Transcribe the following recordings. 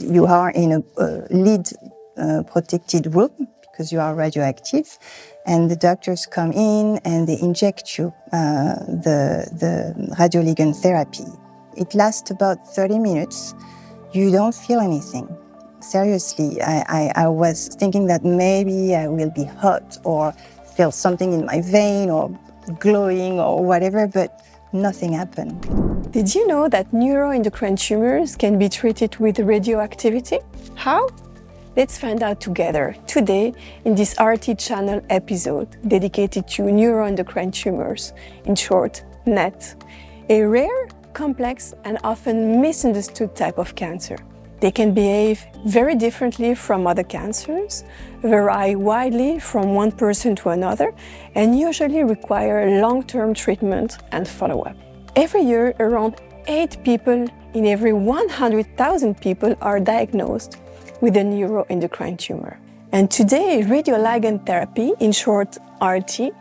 you are in a lead protected room because you are radioactive, and the doctors come in and they inject you the radioligand therapy. It lasts about 30 minutes. You don't feel anything. Seriously, I was thinking that maybe I will be hot or feel something in my vein or glowing or whatever, but nothing happened. Did you know that neuroendocrine tumors can be treated with radioactivity? How? Let's find out together today in this RLT-Channel episode dedicated to neuroendocrine tumors, in short, NET, a rare, complex, and often misunderstood type of cancer. They can behave very differently from other cancers, vary widely from one person to another, and usually require long-term treatment and follow-up. Every year, around 8 people in every 100,000 people are diagnosed with a neuroendocrine tumor. And today, radioligand therapy, in short RT,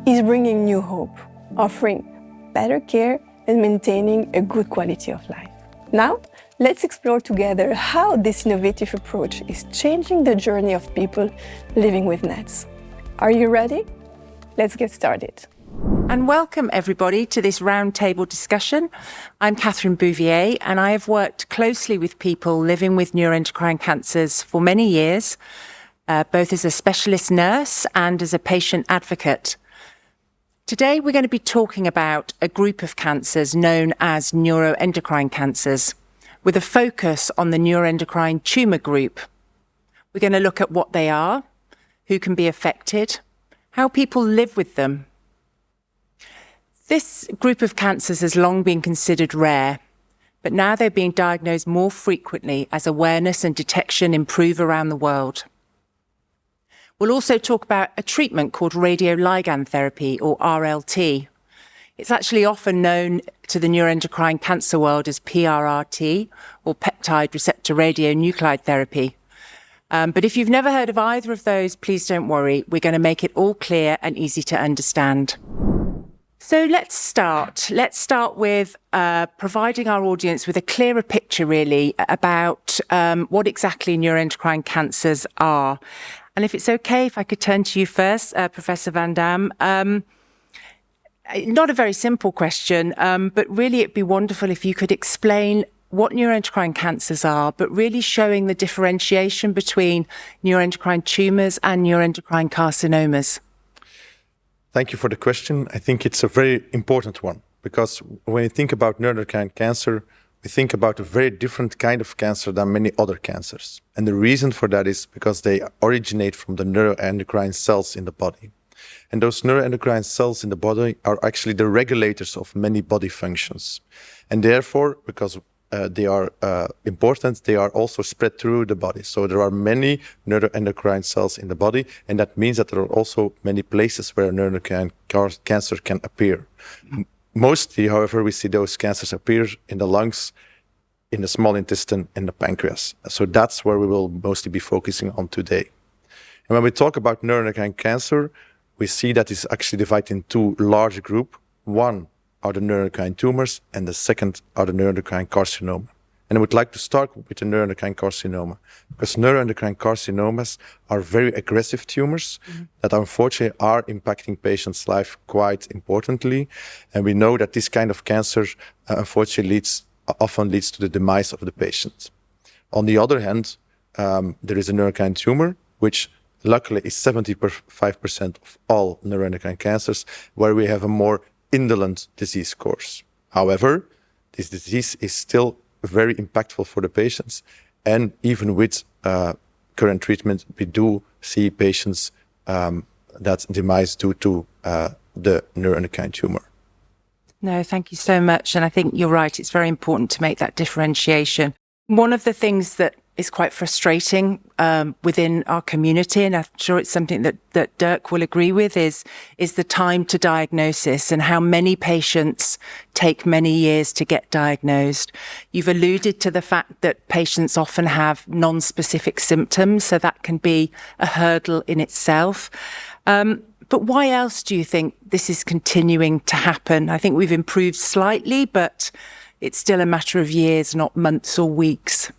is bringing new hope, offering better care and maintaining a good quality of life. Now, let's explore together how this innovative approach is changing the journey of people living with NETs. Are you ready? Let's get started. And welcome everybody to this roundtable discussion. I'm Catherine Bouvier, and I have worked closely with people living with neuroendocrine cancers for many years, both as a specialist nurse and as a patient advocate. Today we're going to be talking about a group of cancers known as neuroendocrine cancers, with a focus on the neuroendocrine tumour group. We're going to look at what they are, who can be affected, how people live with them. This group of cancers has long been considered rare, but now they're being diagnosed more frequently as awareness and detection improve around the world. We'll also talk about a treatment called Radioligand Therapy, or RLT. It's actually often known to the neuroendocrine cancer world as PRRT, or peptide receptor radionuclide therapy. But if you've never heard of either of those, please don't worry. We're going to make it all clear and easy to understand. So let's start. Let's start with providing our audience with a clearer picture, really, about what exactly neuroendocrine cancers are. And if it's okay, if I could turn to you first, Professor Vandamme. Not a very simple question, but really it'd be wonderful if you could explain what neuroendocrine cancers are, but really showing the differentiation between neuroendocrine tumours and neuroendocrine carcinomas. Thank you for the question. I think it's a very important one, because when you think about neuroendocrine cancer, we think about a very different kind of cancer than many other cancers. And the reason for that is because they originate from the neuroendocrine cells in the body. And those neuroendocrine cells in the body are actually the regulators of many body functions. And therefore, because they are important, they are also spread through the body. So there are many neuroendocrine cells in the body, and that means that there are also many places where neuroendocrine cancer can appear. Mostly, however, we see those cancers appear in the lungs, in the small intestine, and the pancreas. So that's where we will mostly be focusing on today. And when we talk about neuroendocrine cancer, we see that it's actually divided in two large groups. One are the neuroendocrine tumors, and the second are the neuroendocrine carcinoma. And I would like to start with the neuroendocrine carcinoma, because neuroendocrine carcinomas are very aggressive tumors that unfortunately are impacting patients' life quite importantly. And we know that this kind of cancer unfortunately often leads to the demise of the patient. On the other hand, there is a neuroendocrine tumor, which luckily is 75% of all neuroendocrine cancers, where we have a more indolent disease course. However, this disease is still very impactful for the patients, and even with current treatment, we do see patients that demise due to the neuroendocrine tumor. No, thank you so much. And I think you're right. It's very important to make that differentiation. One of the things that is quite frustrating within our community, and I'm sure it's something that Dirk will agree with, is the time to diagnosis and how many patients take many years to get diagnosed. You've alluded to the fact that patients often have non-specific symptoms, so that can be a hurdle in itself. But why else do you think this is continuing to happen? I think we've improved slightly, but it's still a matter of years, not months or weeks.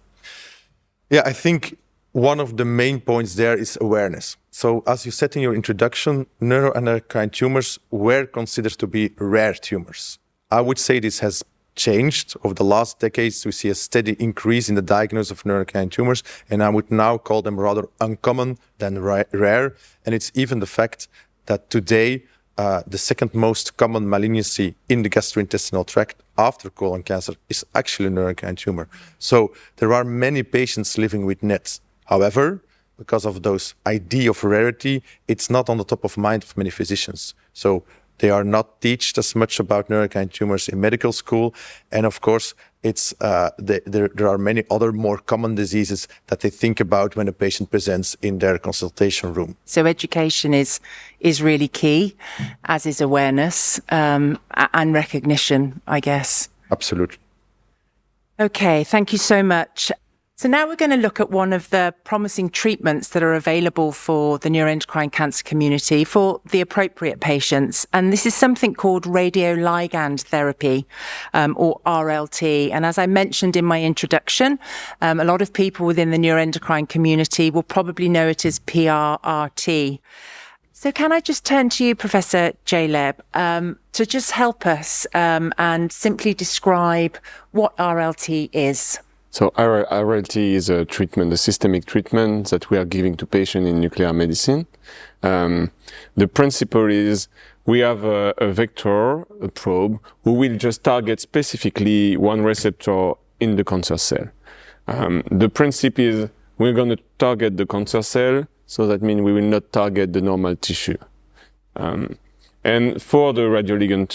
Yeah, I think one of the main points there is awareness. So as you said in your introduction, neuroendocrine tumors were considered to be rare tumors. I would say this has changed over the last decades. We see a steady increase in the diagnosis of neuroendocrine tumors, and I would now call them rather uncommon than rare. And it's even the fact that today, the second most common malignancy in the gastrointestinal tract after colon cancer is actually a neuroendocrine tumor. So there are many patients living with NETs. However, because of those idea of rarity, it's not on the top of mind of many physicians. So they are not taught as much about neuroendocrine tumors in medical school. And of course, it's there are many other more common diseases that they think about when a patient presents in their consultation room. So education is really key, as is awareness and recognition, I guess. Absolutely. Okay, thank you so much. So now we're going to look at one of the promising treatments that are available for the neuroendocrine cancer community for the appropriate patients. And this is something called Radioligand Therapy, or RLT. And as I mentioned in my introduction, a lot of people within the neuroendocrine community will probably know it as PRRT. So can I just turn to you, Professor Djaileb, to just help us and simply describe what RLT is? So RLT is a treatment, a systemic treatment that we are giving to patients in nuclear medicine. The principle is we have a vector, a probe, who will just target specifically one receptor in the cancer cell. The principle is we're going to target the cancer cell, so that means we will not target the normal tissue. And for the radioligand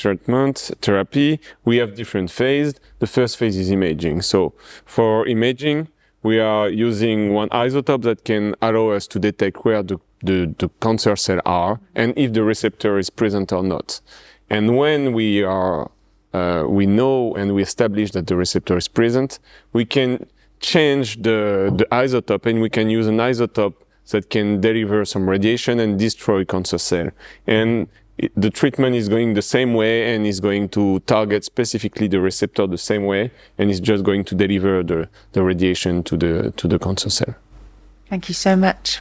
therapy, we have different phases. The first phase is imaging. So for imaging, we are using one isotope that can allow us to detect where the cancer cells are and if the receptor is present or not. And when we know and we establish that the receptor is present, we can change the isotope, and we can use an isotope that can deliver some radiation and destroy cancer cell. And the treatment is going the same way and is going to target specifically the receptor the same way, and is just going to deliver the radiation to the cancer cell. Thank you so much.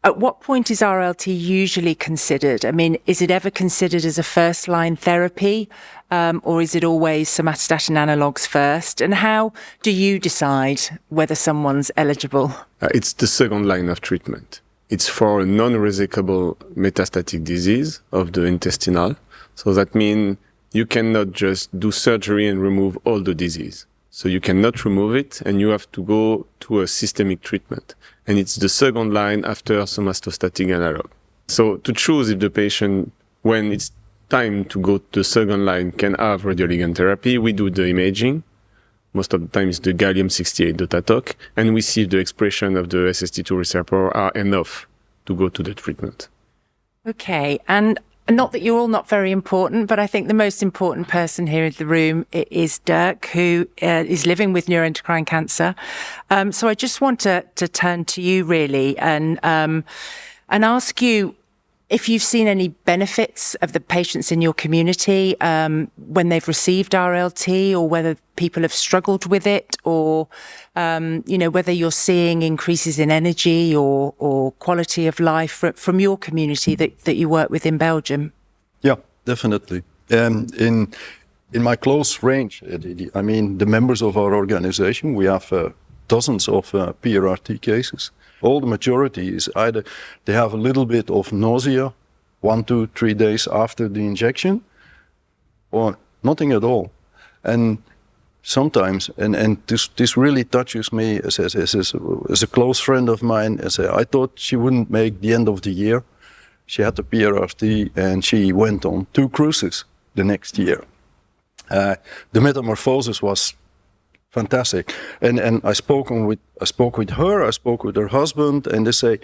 At what point is RLT usually considered? I mean, is it ever considered as a first-line therapy, or is it always somatostatin analogues first? And how do you decide whether someone's eligible? It's the second line of treatment. It's for a non-resecable metastatic disease of the intestinal. So that means you cannot just do surgery and remove all the disease. So you cannot remove it, and you have to go to a systemic treatment. And it's the second line after somatostatin analog. So to choose if the patient, when it's time to go to the second line, can have radioligand therapy, we do the imaging. Most of the time it's the gallium-68 DOTATOC, and we see if the expression of the SST2 receptor are enough to go to the treatment. Okay, and not that you're all not very important, but I think the most important person here in the room is Dirk, who is living with neuroendocrine cancer. So I just want to turn to you really and ask you if you've seen any benefits of the patients in your community when they've received RLT, or whether people have struggled with it, or whether you're seeing increases in energy or quality of life from your community that you work with in Belgium. Yeah, definitely. In my close range, I mean, the members of our organization, we have dozens of PRRT cases. All the majority is either they have a little bit of nausea 1 to 3 days after the injection, or nothing at all. And sometimes, and this really touches me as a close friend of mine. I thought she wouldn't make the end of the year. She had the PRRT and she went on 2 cruises the next year. The metamorphosis was fantastic. And I spoke with her, I spoke with her husband, and they say,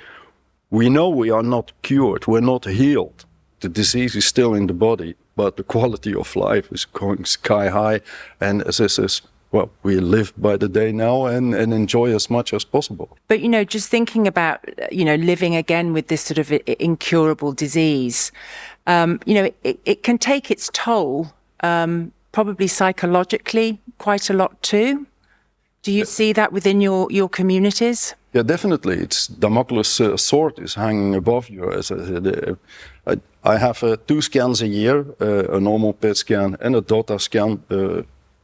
we know we are not cured, we're not healed. The disease is still in the body, but the quality of life is going sky high. And as I says, well, we live by the day now and enjoy as much as possible. But, just thinking about, living again with this sort of incurable disease, it can take its toll, probably psychologically, quite a lot too. Do you see that within your communities? Yeah, definitely. It's Damocles sword is hanging above you. As I said, I have 2 scans a year, a normal PET scan and a DOTA scan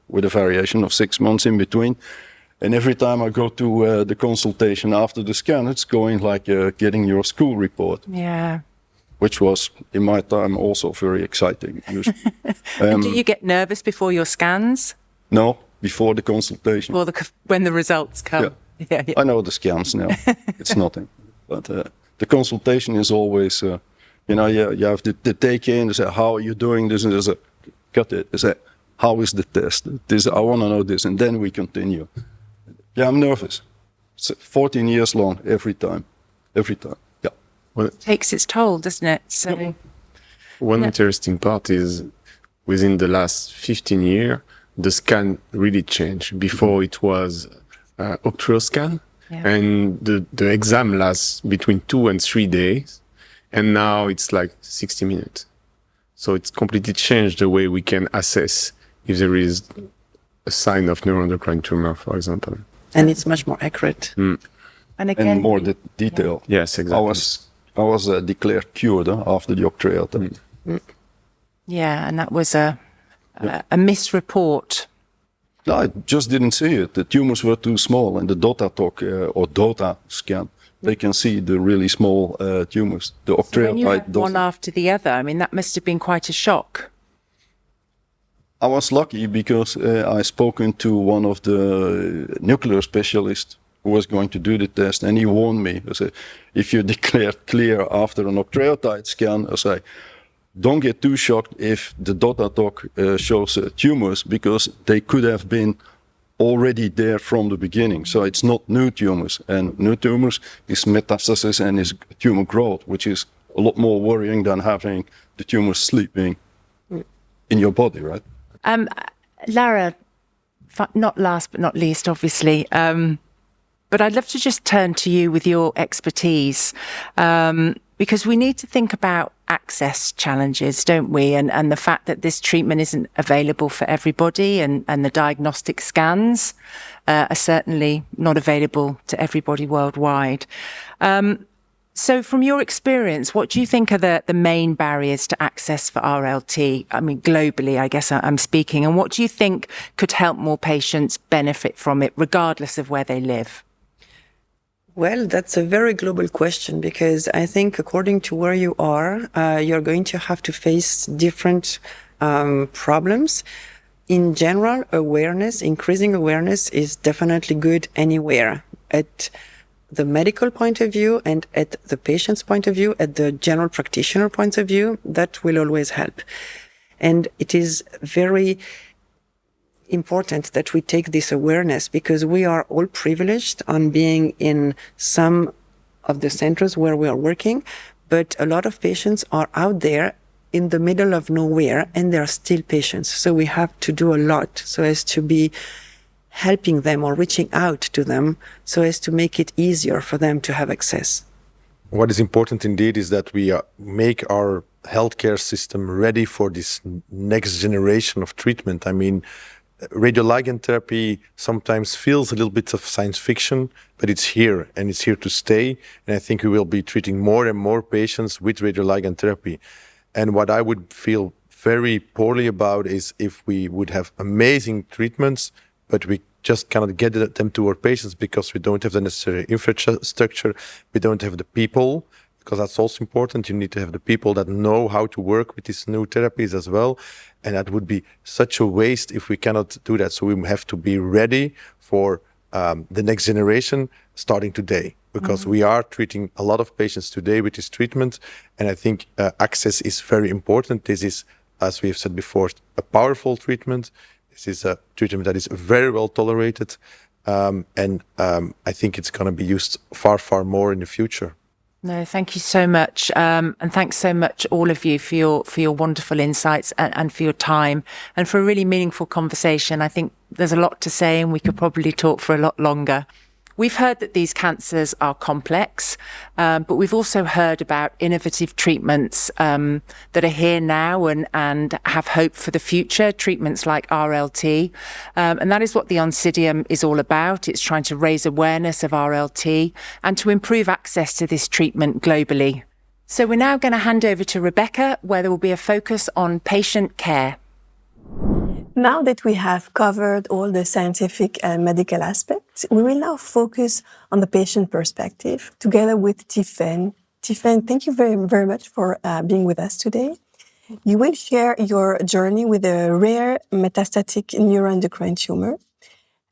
with a variation of 6 months in between. And every time I go to the consultation after the scan, it's going like getting your school report. Yeah. Which was, in my time, also very exciting. And do you get nervous before your scans? No, before the consultation. When the results come? Yeah. Yeah. I know the scans now. It's nothing. But the consultation is always, you have the take-in, they say, how are you doing this? And they say, cut it. They say, how is the test? I want to know this. And then we continue. Yeah, I'm nervous. It's 14 years long, every time. Every time. Yeah. Well, it takes its toll, doesn't it? So, One interesting part is within the last 15 years, the scan really changed. Before it was octreoscan, scan, and the exam lasts between 2 and 3 days, and now it's like 60 minutes. So it's completely changed the way we can assess if there is a sign of neuroendocrine tumor, for example. And it's much more accurate. And again, And more detail. Yes, exactly. I was declared cured after the octreotide. Yeah, and that was a misreport. No, I just didn't see it. The tumors were too small, and the DOTA scan, they can see the really small tumors. The So when you octreotide had one doesn't. after the other, I mean, that must have been quite a shock. I was lucky because I spoken to one of the nuclear specialists who was going to do the test, and he warned me. He said, if you declared clear after an octreotide scan, I say, don't get too shocked if the DOTA shows tumors, because they could have been already there from the beginning. So it's not new tumors, and new tumors is metastasis and is tumor growth, which is a lot more worrying than having the tumors sleeping in your body, right? Lara, not last but not least, obviously, but I'd love to just turn to you with your expertise, because we need to think about access challenges, don't we? And the fact that this treatment isn't available for everybody, and the diagnostic scans are certainly not available to everybody worldwide. So from your experience, what do you think are the main barriers to access for RLT? I mean, globally, I guess I'm speaking. And what do you think could help more patients benefit from it, regardless of where they live? Well, that's a very global question, because I think according to where you are, you're going to have to face different problems. In general, increasing awareness is definitely good anywhere. At the medical point of view and at the patient's point of view, at the general practitioner point of view, that will always help. And it is very important that we take this awareness, because we are all privileged on being in some of the centers where we are working, but a lot of patients are out there in the middle of nowhere, and they are still patients. So we have to do a lot so as to be helping them or reaching out to them so as to make it easier for them to have access. What is important indeed is that we make our healthcare system ready for this next generation of treatment. I mean, radioligand therapy sometimes feels a little bit of science fiction, but it's here, and it's here to stay. And I think we will be treating more and more patients with radioligand therapy. And what I would feel very poorly about is if we would have amazing treatments, but we just cannot get them to our patients because we don't have the necessary infrastructure, we don't have the people, because that's also important. You need to have the people that know how to work with these new therapies as well. And that would be such a waste if we cannot do that. So we have to be ready for the next generation starting today, because we are treating a lot of patients today with this treatment. And I think access is very important. This is, as we've said before, a powerful treatment. This is a treatment that is very well tolerated. And I think it's going to be used far, far more in the future. No, thank you so much. And thanks so much, all of you, for your wonderful insights and for your time and for a really meaningful conversation. I think there's a lot to say, and we could probably talk for a lot longer. We've heard that these cancers are complex, but we've also heard about innovative treatments that are here now and have hope for the future, treatments like RLT. And that is what the Oncidium is all about. It's trying to raise awareness of RLT and to improve access to this treatment globally. So we're now going to hand over to Rebecca, where there will be a focus on patient care. Now that we have covered all the scientific and medical aspects, we will now focus on the patient perspective together with Tiffen. Tiffen, thank you very, very much for being with us today. You will share your journey with a rare metastatic neuroendocrine tumor.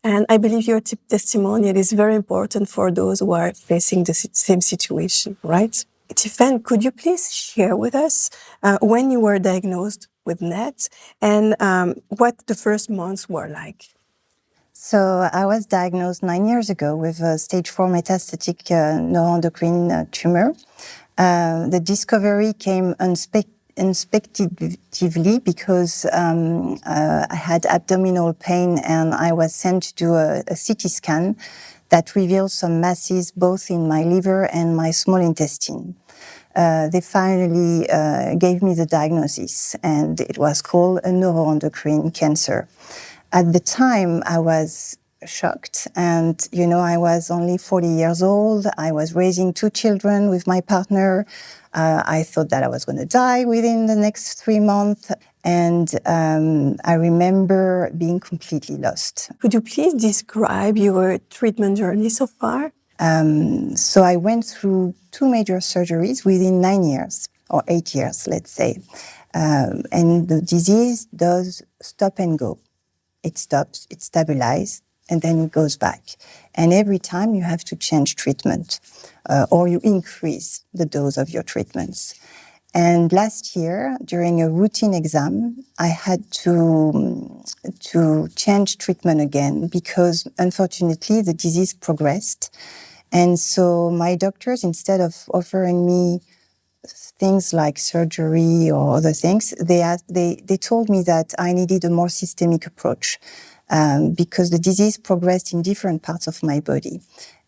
And I believe your testimonial is very important for those who are facing the same situation, right? Tiffen, could you please share with us when you were diagnosed with NET and what the first months were like? So I was diagnosed 9 years ago with a stage 4 metastatic neuroendocrine tumor. The discovery came unexpectedly because I had abdominal pain and I was sent to do a CT scan that revealed some masses both in my liver and my small intestine. They finally gave me the diagnosis, and it was called a neuroendocrine cancer. At the time, I was shocked, and I was only 40 years old. I was raising 2 children with my partner. I thought that I was going to die within the next 3 months, and I remember being completely lost. Could you please describe your treatment journey so far? So I went through 2 major surgeries within 9 years, or 8 years, let's say. And the disease does stop and go. It stops, it stabilizes, and then it goes back. And every time you have to change treatment, or you increase the dose of your treatments. And last year, during a routine exam, I had to change treatment again because, unfortunately, the disease progressed. And so my doctors, instead of offering me things like surgery or other things, they told me that I needed a more systemic approach because the disease progressed in different parts of my body.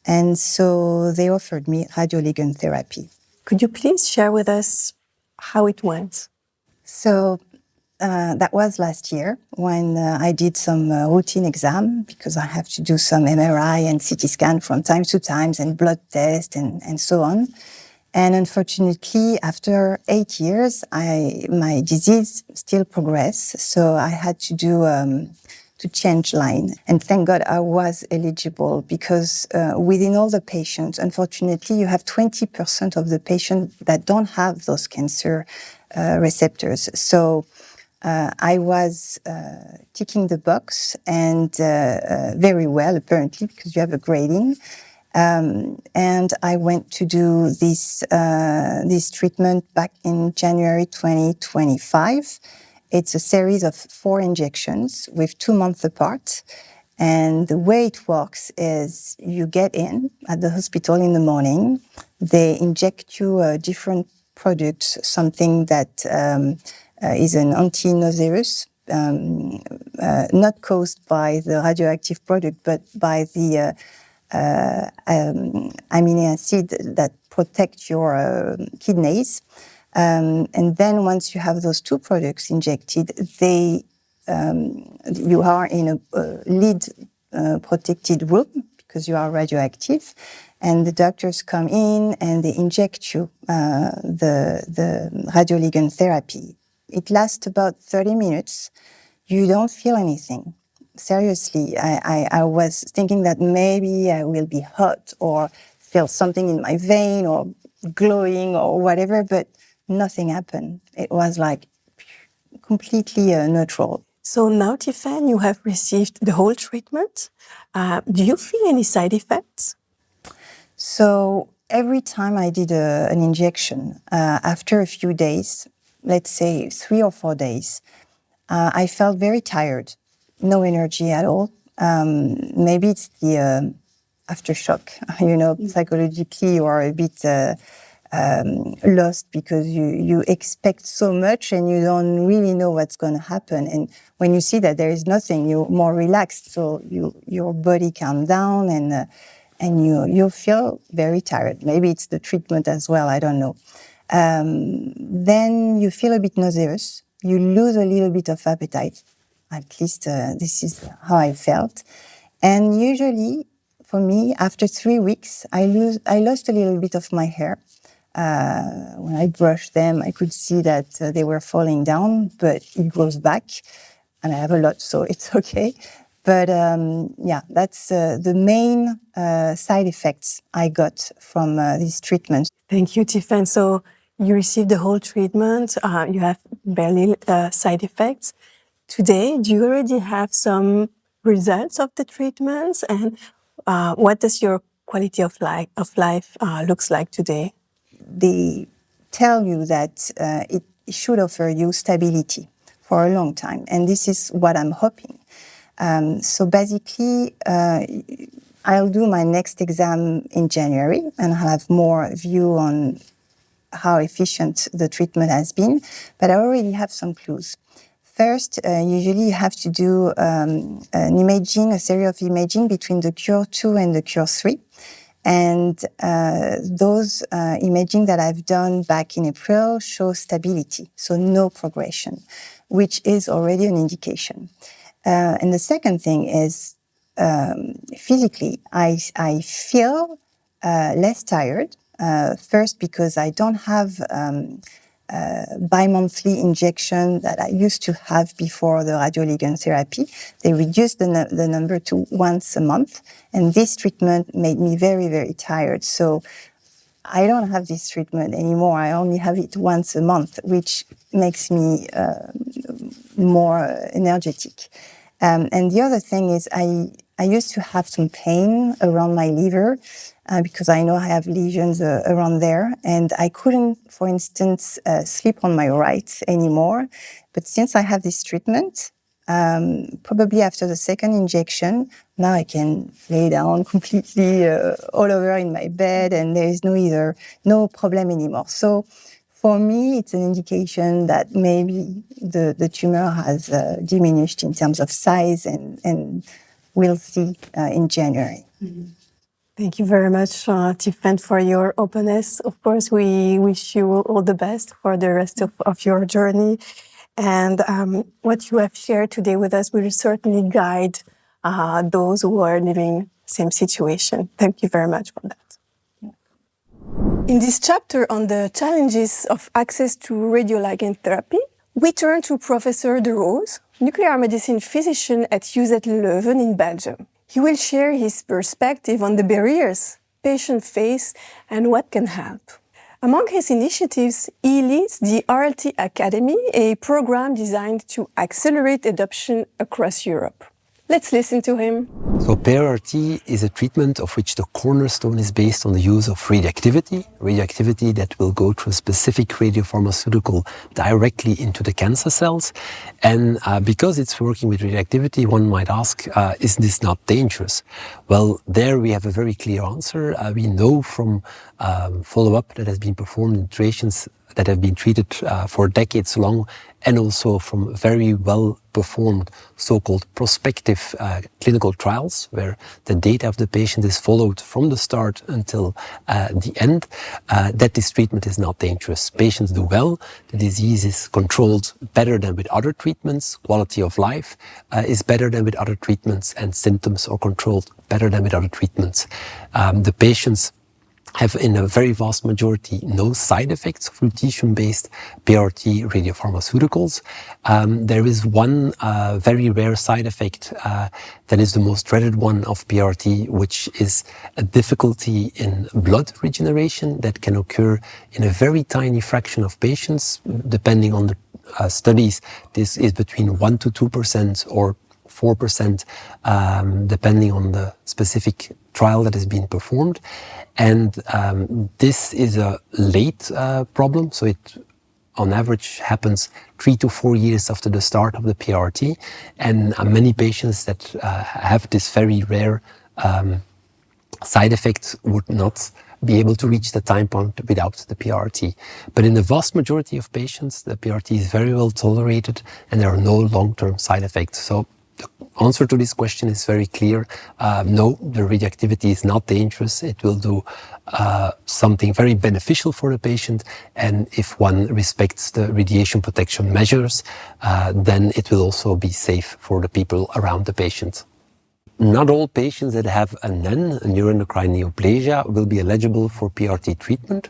And so they offered me radioligand therapy. Could you please share with us how it went? So that was last year when I did some routine exam because I have to do some MRI and CT scan from time to time and blood test and so on. And unfortunately, after 8 years, my disease still progressed. So I had to do to change line. And thank God I was eligible because within all the patients, unfortunately, you have 20% of the patients that don't have those cancer receptors. So I was ticking the box and very well, apparently, because you have a grading. And I went to do this treatment back in January 2025. It's a series of 4 injections with 2 months apart. And the way it works is you get in at the hospital in the morning. They inject you different products, something that is an anti-nauseous, not caused by the radioactive product, but by the amino acid that protect your kidneys. And then once you have those 2 products injected, you are in a lead protected room because you are radioactive. And the doctors come in and they inject you the radioligand therapy. It lasts about 30 minutes. You don't feel anything. Seriously, I was thinking that maybe I will be hot or feel something in my vein or glowing or whatever, but nothing happened. It was like completely neutral. So now, Tiffen, you have received the whole treatment. Do you feel any side effects? So every time I did an injection, after a few days, let's say 3 or 4 days, I felt very tired, no energy at all. Maybe it's the aftershock, psychologically you are a bit lost because you expect so much and you don't really know what's going to happen. And when you see that there is nothing, you're more relaxed, so your body calms down and you feel very tired. Maybe it's the treatment as well, I don't know. Then you feel a bit nauseous. You lose a little bit of appetite. At least this is how I felt. And usually, for me, after 3 weeks, I lost a little bit of my hair. When I brushed them, I could see that they were falling down, but it grows back. And I have a lot, so it's okay. But yeah, that's the main side effects I got from these treatments. Thank you, Tiffen. So you received the whole treatment. You have barely side effects. Today, do you already have some results of the treatments? And what does your quality of life looks like today? They tell you that it should offer you stability for a long time. And this is what I'm hoping. So basically, I'll do my next exam in January and I'll have more view on how efficient the treatment has been. But I already have some clues. First, usually you have to do a series of imaging between the cure 2 and the cure 3. And those imaging that I've done back in April show stability, so no progression, which is already an indication. And the second thing is physically, I feel less tired. First, because I don't have bi-monthly injection that I used to have before the radioligand therapy. They reduced the number to once a month, and this treatment made me very, very tired. So I don't have this treatment anymore. I only have it once a month, which makes me more energetic. And the other thing is I used to have some pain around my liver because I know I have lesions around there. And I couldn't, for instance, sleep on my right anymore. But since I have this treatment, probably after the second injection, now I can lay down completely all over in my bed and there is no problem anymore. So for me, it's an indication that maybe the tumor has diminished in terms of size and we'll see in January. Mm-hmm. Thank you very much, Tiffen, for your openness. Of course, we wish you all the best for the rest of your journey. And what you have shared today with us will certainly guide those who are living the same situation. Thank you very much for that. In this chapter on the challenges of access to radioligand therapy, we turn to Professor Deroose, nuclear medicine physician at UZ Leuven in Belgium. He will share his perspective on the barriers patients face and what can help. Among his initiatives, he leads the RLT Academy, a program designed to accelerate adoption across Europe. Let's listen to him. So PRRT is a treatment of which the cornerstone is based on the use of radioactivity that will go through a specific radiopharmaceutical directly into the cancer cells. And because it's working with radioactivity, one might ask, is this not dangerous? Well, there we have a very clear answer. We know from follow-up that has been performed in patients that have been treated for decades long, and also from very well performed so-called prospective clinical trials where the data of the patient is followed from the start until the end, that this treatment is not dangerous. Patients do well, the disease is controlled better than with other treatments, quality of life is better than with other treatments, and symptoms are controlled better than with other treatments. The patients have in a very vast majority no side effects of lutetium-based PRRT radiopharmaceuticals. There is one very rare side effect that is the most dreaded one of PRRT, which is a difficulty in blood regeneration that can occur in a very tiny fraction of patients. Depending on the studies, this is between 1 to 2% or 4%, depending on the specific trial that has been performed. And this is a late problem, so it on average happens 3 to 4 years after the start of the PRRT, and many patients that have this very rare side effect would not be able to reach the time point without the PRRT. But in the vast majority of patients, the PRRT is very well tolerated and there are no long-term side effects. So the answer to this question is very clear. No, the radioactivity is not dangerous. It will do something very beneficial for the patient, and if one respects the radiation protection measures, then it will also be safe for the people around the patient. Not all patients that have a NEN, a neuroendocrine neoplasia, will be eligible for PRRT treatment.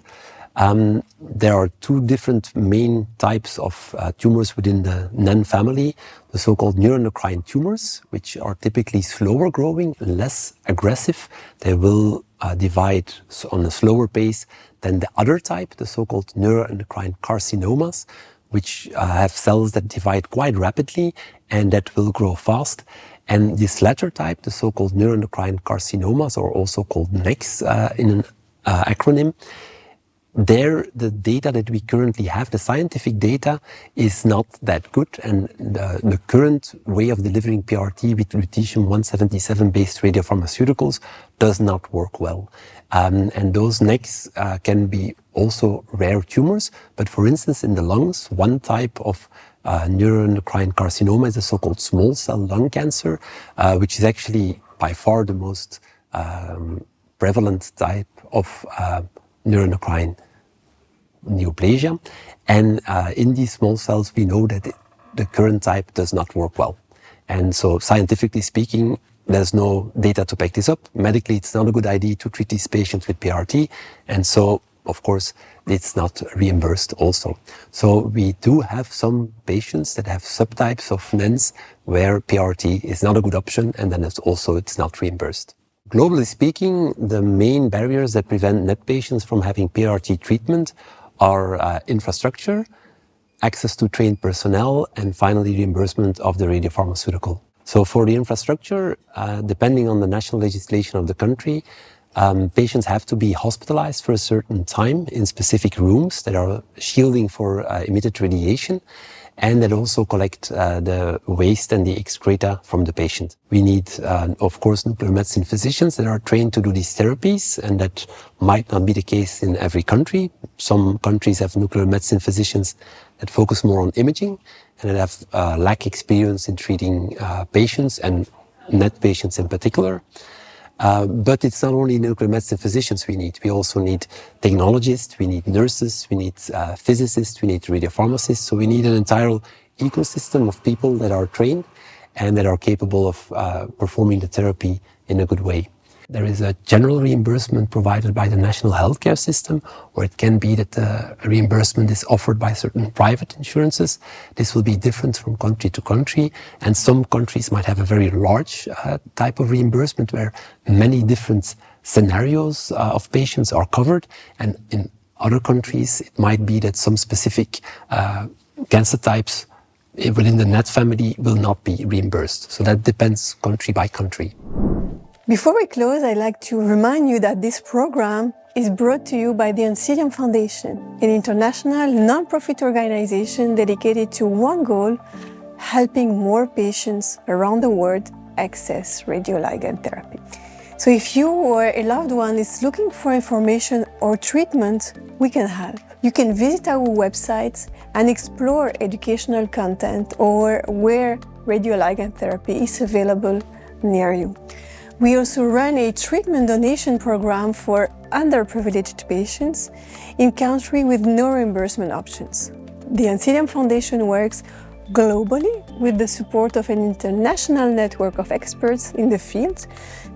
There are two different main types of tumors within the NEN family, the so-called neuroendocrine tumors, which are typically slower growing, less aggressive. They will divide on a slower pace than the other type, the so-called neuroendocrine carcinomas, which have cells that divide quite rapidly and that will grow fast. And this latter type, the so-called neuroendocrine carcinomas, or also called NECs in an acronym, there, the data that we currently have, the scientific data, is not that good, and the current way of delivering PRRT with lutetium-177 based radiopharmaceuticals does not work well. And those NECs can be also rare tumors, but for instance in the lungs, one type of neuroendocrine carcinoma is the so-called small cell lung cancer, which is actually by far the most prevalent type of neuroendocrine neoplasia. And in these small cells, we know that the current type does not work well. And so scientifically speaking, there's no data to back this up. Medically, it's not a good idea to treat these patients with PRRT. And so, of course, it's not reimbursed also. So we do have some patients that have subtypes of NENs where PRRT is not a good option, and then it's not reimbursed. Globally speaking, the main barriers that prevent NET patients from having PRRT treatment are infrastructure, access to trained personnel, and finally reimbursement of the radiopharmaceutical. So for the infrastructure, depending on the national legislation of the country, patients have to be hospitalized for a certain time in specific rooms that are shielding for emitted radiation, and that also collect the waste and the excreta from the patient. We need, of course, nuclear medicine physicians that are trained to do these therapies, and that might not be the case in every country. Some countries have nuclear medicine physicians that focus more on imaging and that have lack experience in treating patients, and NET patients in particular. But it's not only nuclear medicine physicians we need. We also need technologists, we need nurses, we need physicists, we need radiopharmacists. So we need an entire ecosystem of people that are trained and that are capable of performing the therapy in a good way. There is a general reimbursement provided by the national healthcare system, or it can be that the reimbursement is offered by certain private insurances. This will be different from country to country, and some countries might have a very large type of reimbursement where many different scenarios of patients are covered, and in other countries it might be that some specific cancer types within the NET family will not be reimbursed. So that depends country by country. Before we close, I'd like to remind you that this program is brought to you by the Oncidium Foundation, an international non-profit organization dedicated to one goal: helping more patients around the world access radioligand therapy. So if you or a loved one is looking for information or treatment, we can help. You can visit our website and explore educational content or where radioligand therapy is available near you. We also run a treatment donation program for underprivileged patients in countries with no reimbursement options. The Oncidium Foundation works globally with the support of an international network of experts in the field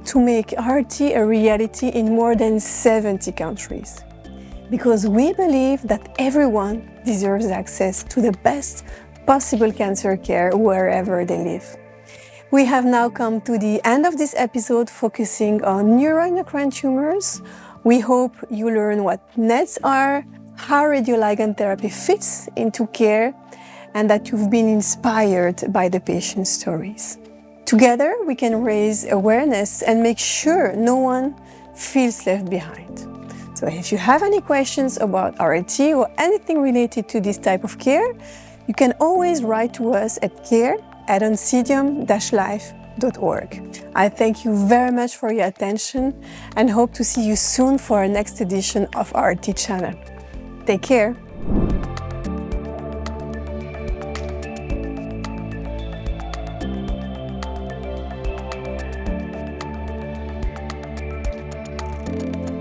to make RT a reality in more than 70 countries. Because we believe that everyone deserves access to the best possible cancer care wherever they live. We have now come to the end of this episode focusing on neuroendocrine tumors. We hope you learn what NETs are, how radioligand therapy fits into care, and that you've been inspired by the patient's stories. Together, we can raise awareness and make sure no one feels left behind. So if you have any questions about RLT or anything related to this type of care, you can always write to us at care@oncidium-life.org. I thank you very much for your attention and hope to see you soon for our next edition of RLT-Channel. Take care. you.